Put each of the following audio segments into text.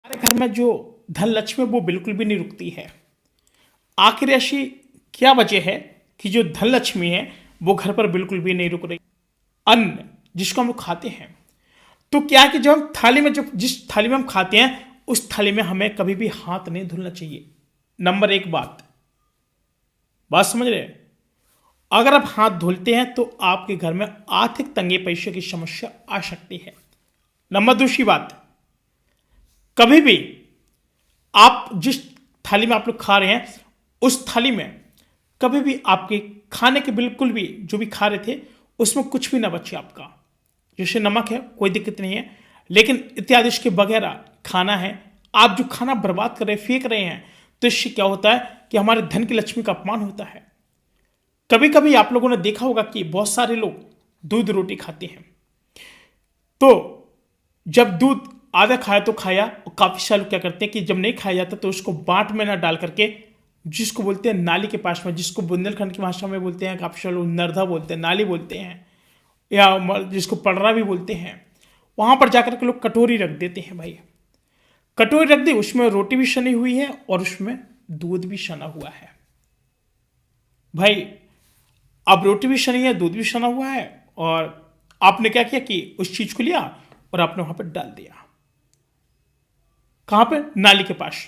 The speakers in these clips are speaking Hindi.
हमारे घर में जो धन लक्ष्मी है वो बिल्कुल भी नहीं रुकती है। आखिर ऐसी क्या वजह है कि जो धन लक्ष्मी है वो घर पर बिल्कुल भी नहीं रुक रही। अन्न जिसको हम लोग खाते हैं, तो क्या है कि जब हम थाली में, जब जिस थाली में हम खाते हैं उस थाली में हमें कभी भी हाथ नहीं धुलना चाहिए। नंबर एक बात, बात समझ रहे हैं? अगर आप हाथ धुलते हैं तो आपके घर में आर्थिक तंगी पैसे की समस्या आ सकती है। नंबर दूसरी बात, कभी भी आप जिस थाली में आप लोग खा रहे हैं उस थाली में कभी भी आपके खाने के बिल्कुल भी जो भी खा रहे थे उसमें कुछ भी ना बचे आपका। जैसे नमक है कोई दिक्कत नहीं है, लेकिन इत्यादि इसके वगैरह खाना है, आप जो खाना बर्बाद कर रहे हैं, फेंक रहे हैं, तो इससे क्या होता है कि हमारे धन की लक्ष्मी का अपमान होता है। कभी कभी आप लोगों ने देखा होगा कि बहुत सारे लोग दूध रोटी खाते हैं, तो जब दूध आधा खाया तो खाया, और काफी सारे लोग क्या करते हैं कि जब नहीं खाया जाता तो उसको बाट में ना डाल करके, जिसको बोलते हैं नाली के पास में, जिसको बुंदेलखंड की भाषा में बोलते हैं काफी सारे लोग नर्धा बोलते हैं, नाली बोलते हैं, या जिसको पड़रा भी बोलते हैं, वहां पर जाकर के लोग कटोरी रख देते हैं। भाई कटोरी रख दी, उसमें रोटी भी सनी हुई है और उसमें दूध भी सना हुआ है। भाई अब रोटी भी सनी है, दूध भी सना हुआ है, और आपने क्या किया कि उस चीज को लिया और आपने वहां पर डाल दिया। कहां पे? नाली के पास।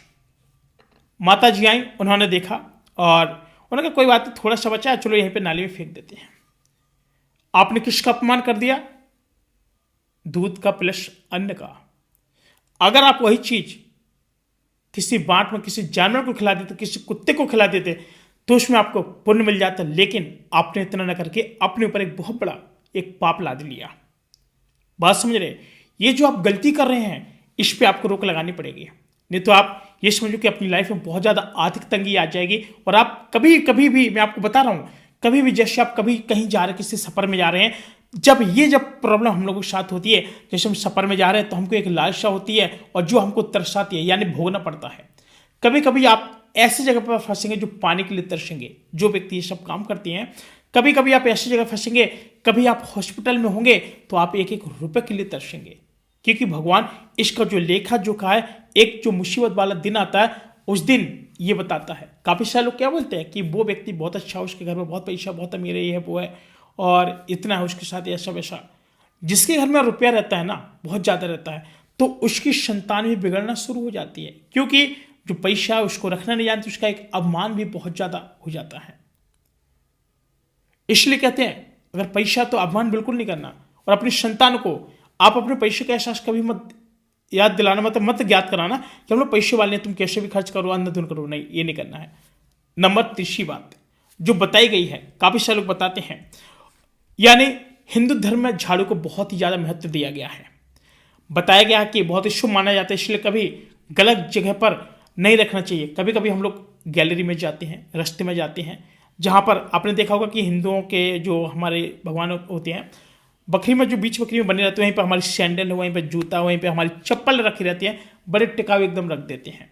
माता जी आई, उन्होंने देखा और उन्होंने कहा कोई बात नहीं, थोड़ा सा बचा है, चलो यहीं पे नाली में फेंक देते हैं। आपने किसका अपमान कर दिया? दूध का प्लस अन्न का। अगर आप वही चीज किसी बाट में किसी जानवर को खिला देते, किसी कुत्ते को खिला देते, तो उसमें आपको पुण्य मिल जाता, लेकिन आपने इतना न करके अपने ऊपर एक बहुत बड़ा एक पाप लाद लिया। बात समझ रहे? ये जो आप गलती कर रहे हैं इस पे आपको रोक लगानी पड़ेगी, नहीं तो आप ये समझो कि अपनी लाइफ में बहुत ज्यादा आर्थिक तंगी आ जाएगी। और आप कभी कभी भी, मैं आपको बता रहा हूं, कभी भी जैसे आप कभी कहीं जा रहे हैं, किसी सफर में जा रहे हैं, जब प्रॉब्लम हम लोगों के साथ होती है, जैसे हम सफर में जा रहे हैं तो हमको एक लालसा होती है और जो हमको तरसाती है, यानी भोगना पड़ता है। कभी कभी आप ऐसी जगह पर फंसेंगे जो पानी के लिए तरसेंगे। जो व्यक्ति ये सब काम करते हैं, कभी कभी आप ऐसी जगह फंसेंगे, कभी आप हॉस्पिटल में होंगे तो आप एक एक रुपए के लिए तरसेंगे, क्योंकि भगवान इसका जो लेखा जोखा है, एक जो मुसीबत वाला दिन आता है उस दिन ये बताता है। काफी सारे लोग क्या बोलते हैं कि वो व्यक्ति बहुत अच्छा, उसके घर में बहुत पैसा, बहुत अमीर है, ये है वो है, और इतना है उसके साथ, ऐसा वैसा। जिसके घर में रुपया रहता है ना, बहुत ज्यादा रहता है, तो उसकी संतान भी बिगड़ना शुरू हो जाती है, क्योंकि जो पैसा है उसको रखना नहीं जानती, उसका एक अपमान भी बहुत ज्यादा हो जाता है। इसलिए कहते हैं अगर पैसा तो अपमान बिल्कुल नहीं करना, और अपनी संतान को आप अपने पैसे का एहसास कभी मत याद दिलाना, मतलब मत ज्ञात कराना कि हम लोग पैसे वाले हैं, तुम कैसे भी खर्च करो, अंधाधुन करो, नहीं, ये नहीं करना है। नंबर तीसरी बात जो बताई गई है, काफी सारे लोग बताते हैं, यानी हिंदू धर्म में झाड़ू को बहुत ही ज्यादा महत्व दिया गया है। बताया गया कि बहुत ही शुभ माना जाता है, इसलिए कभी गलत जगह पर नहीं रखना चाहिए। कभी कभी हम लोग गैलरी में जाते हैं, रास्ते में जाते हैं, जहां पर आपने देखा होगा कि हिंदुओं के जो हमारे भगवान होते हैं, बकरी में जो बीच बकरी में बने रहते हैं, वहीं पर हमारी सैंडल है, वहीं पर जूता, वहीं पर हमारी चप्पल रखी रहती है, बड़े टिकाऊ एकदम रख देते हैं,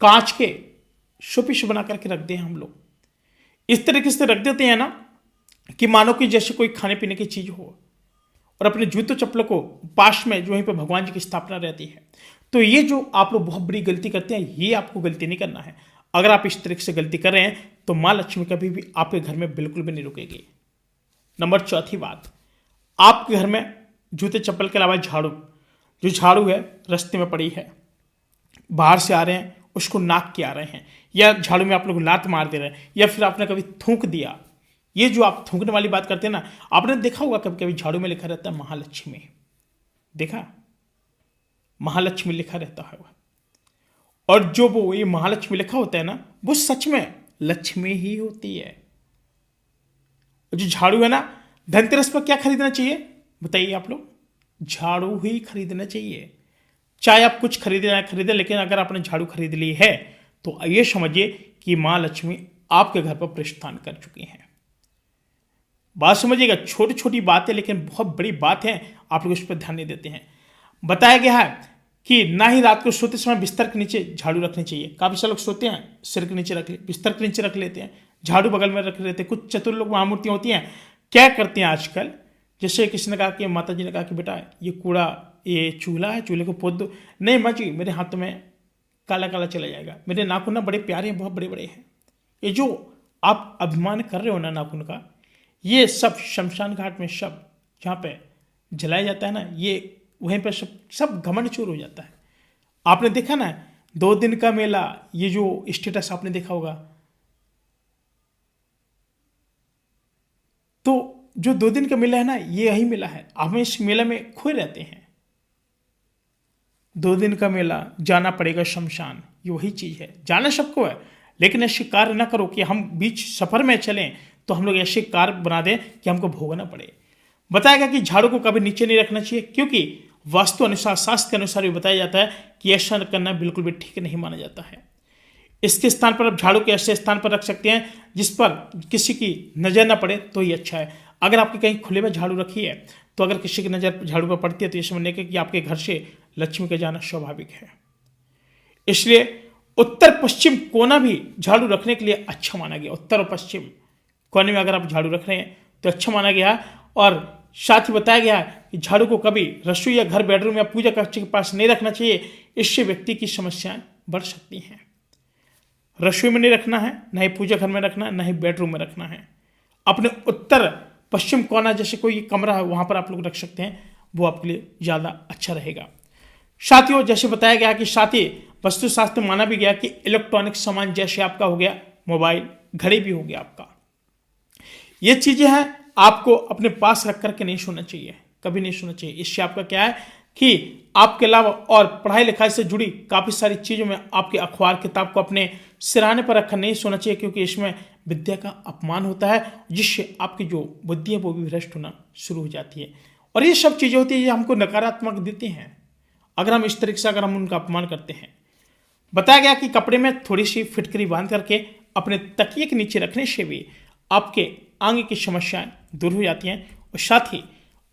कांच के शोपीस बना करके रखते हैं हम लोग। इस तरीके से रख देते हैं ना कि मानो कि जैसे कोई खाने पीने की चीज हो, और अपने जूतों चप्पलों को पास में जो वहीं पर भगवान जी की स्थापना रहती है। तो ये जो आप लोग बहुत बड़ी गलती करते हैं, ये आपको गलती नहीं करना है। अगर आप इस तरीके से गलती कर रहे हैं तो मां लक्ष्मी कभी भी आपके घर में बिल्कुल भी नहीं रुकेगी। नंबर चौथी बात, आपके घर में जूते चप्पल के अलावा झाड़ू, जो झाड़ू है रास्ते में पड़ी है, बाहर से आ रहे हैं उसको नाक के आ रहे हैं, या झाड़ू में आप लोग लात मार दे रहे हैं, या फिर आपने कभी थूक दिया। ये जो आप थूकने वाली बात करते हैं ना, आपने देखा होगा कभी कभी झाड़ू में लिखा रहता है महालक्ष्मी, देखा? महालक्ष्मी लिखा रहता है, और जो वो ये महालक्ष्मी लिखा होता है ना, वो सच में लक्ष्मी ही होती है। जो झाड़ू है ना, धनतेरस पर क्या खरीदना चाहिए बताइए आप लोग? झाड़ू ही खरीदना चाहिए। चाहे आप कुछ खरीदे ना खरीदे, लेकिन अगर आपने झाड़ू खरीद ली है तो ये समझिए कि मां लक्ष्मी आपके घर पर प्रस्थान कर चुकी हैं। बात समझिएगा, छोटी छोटी बात है लेकिन बहुत बड़ी बात है, आप लोग उस पर ध्यान नहीं देते हैं। बताया गया है कि ना ही रात को सोते समय बिस्तर के नीचे झाड़ू रखनी चाहिए। काफी सारे लोग सोते हैं सिर के नीचे रख ले, बिस्तर के नीचे रख लेते हैं, झाड़ू बगल में रख लेते हैं। कुछ चतुर लोग महामूर्तियां होती हैं, क्या करते हैं आजकल, जैसे किसी ने कहा कि माता जी ने कहा कि बेटा ये कूड़ा ये चूल्हा है, चूल्हे को पोत दो। नहीं माँ जी, मेरे हाथ में काला काला चला जाएगा, मेरे नाखून ना बड़े प्यारे हैं, बहुत बड़े बड़े हैं। ये जो आप अभिमान कर रहे हो ना नाखून का, ये सब शमशान घाट में सब जहाँ पे जलाया जाता है ना, ये वहीं पर सब घमंड चूर हो जाता है। आपने देखा ना 2 दिन का मेला, ये जो स्टेटस आपने देखा होगा, तो जो 2 दिन का मेला है ना, ये यही मेला है। हम इस मेला में खोए रहते हैं। 2 दिन का मेला, जाना पड़ेगा शमशान, ये वही चीज है। जाना सबको है, लेकिन ऐसे कार्य ना करो कि हम बीच सफर में चलें तो हम लोग ऐसे कार्य बना दें कि हमको भोगना पड़े। बताएगा कि झाड़ू को कभी नीचे नहीं रखना चाहिए, क्योंकि वास्तु अनुसार, शास्त्र के अनुसार भी बताया जाता है कि ऐसा करना बिल्कुल भी ठीक नहीं माना जाता है। इसके स्थान पर आप झाड़ू के ऐसे स्थान पर रख सकते हैं जिस पर किसी की नजर ना पड़े, तो ही अच्छा है। अगर आपके कहीं खुले में झाड़ू रखी है तो अगर किसी की नजर झाड़ू पर पड़ती है तो ये समझने के कि आपके घर से लक्ष्मी का जाना स्वाभाविक है। इसलिए उत्तर पश्चिम कोना भी झाड़ू रखने के लिए अच्छा माना गया। उत्तर और पश्चिम कोने में अगर आप झाड़ू रख रहे हैं तो अच्छा माना गया। और साथ ही बताया गया कि झाड़ू को कभी रसोई या घर, बेडरूम या पूजा कक्ष के पास नहीं रखना चाहिए, इससे व्यक्ति की समस्याएं बढ़ सकती हैं। रसोई में नहीं रखना है, ना ही पूजा घर में रखना है, ना ही बेडरूम में रखना है। अपने उत्तर पश्चिम कोना जैसे कोई कमरा है वहां पर आप लोग रख सकते हैं, वो आपके लिए ज़्यादा अच्छा रहेगा। साथियों, जैसे बताया गया कि साथ ही वास्तुशास्त्र में माना भी गया कि इलेक्ट्रॉनिक सामान जैसे आपका हो गया मोबाइल, घड़ी भी हो गया आपका, ये चीजें हैं आपको अपने पास रख करके नहीं सोना चाहिए, कभी नहीं सोना चाहिए। इससे आपका क्या है कि आपके अलावा और पढ़ाई लिखाई से जुड़ी काफ़ी सारी चीज़ों में आपके अखबार किताब को अपने सिरहाने पर रखकर नहीं सोना चाहिए, क्योंकि इसमें विद्या का अपमान होता है, जिससे आपकी जो बुद्धि है वो भी भ्रष्ट होना शुरू हो जाती है। और ये सब चीज़ें होती है, ये हमको नकारात्मक देती हैं अगर हम इस तरीके से अगर हम उनका अपमान करते हैं। बताया गया कि कपड़े में थोड़ी सी फिटकरी बांध करके अपने तकिए के नीचे रखने से भी आपके आगे की समस्याएं दूर हो जाती हैं। और साथ ही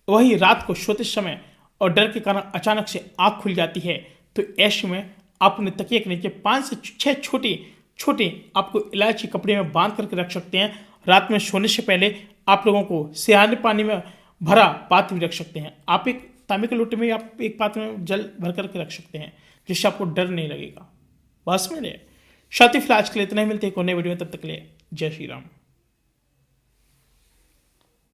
वही रात को सोते समय और डर के कारण अचानक से आँख खुल जाती है, तो ऐसे में आप अपने तकिए के नीचे 5 से 6 छोटी छोटी आपको इलायची कपड़े में बांध करके रख सकते हैं। रात में सोने से पहले आप लोगों को सियाने पानी में भरा पात्र भी रख सकते हैं। आप एक तांबे के लोटे में आप एक पात्र में जल भर करके रख सकते हैं, जिससे आपको डर नहीं लगेगा। बस में साथी फिलहाल आज के लिए इतना ही, मिलते हैं एक और नए वीडियो में, तब तक के लिए जय श्री राम।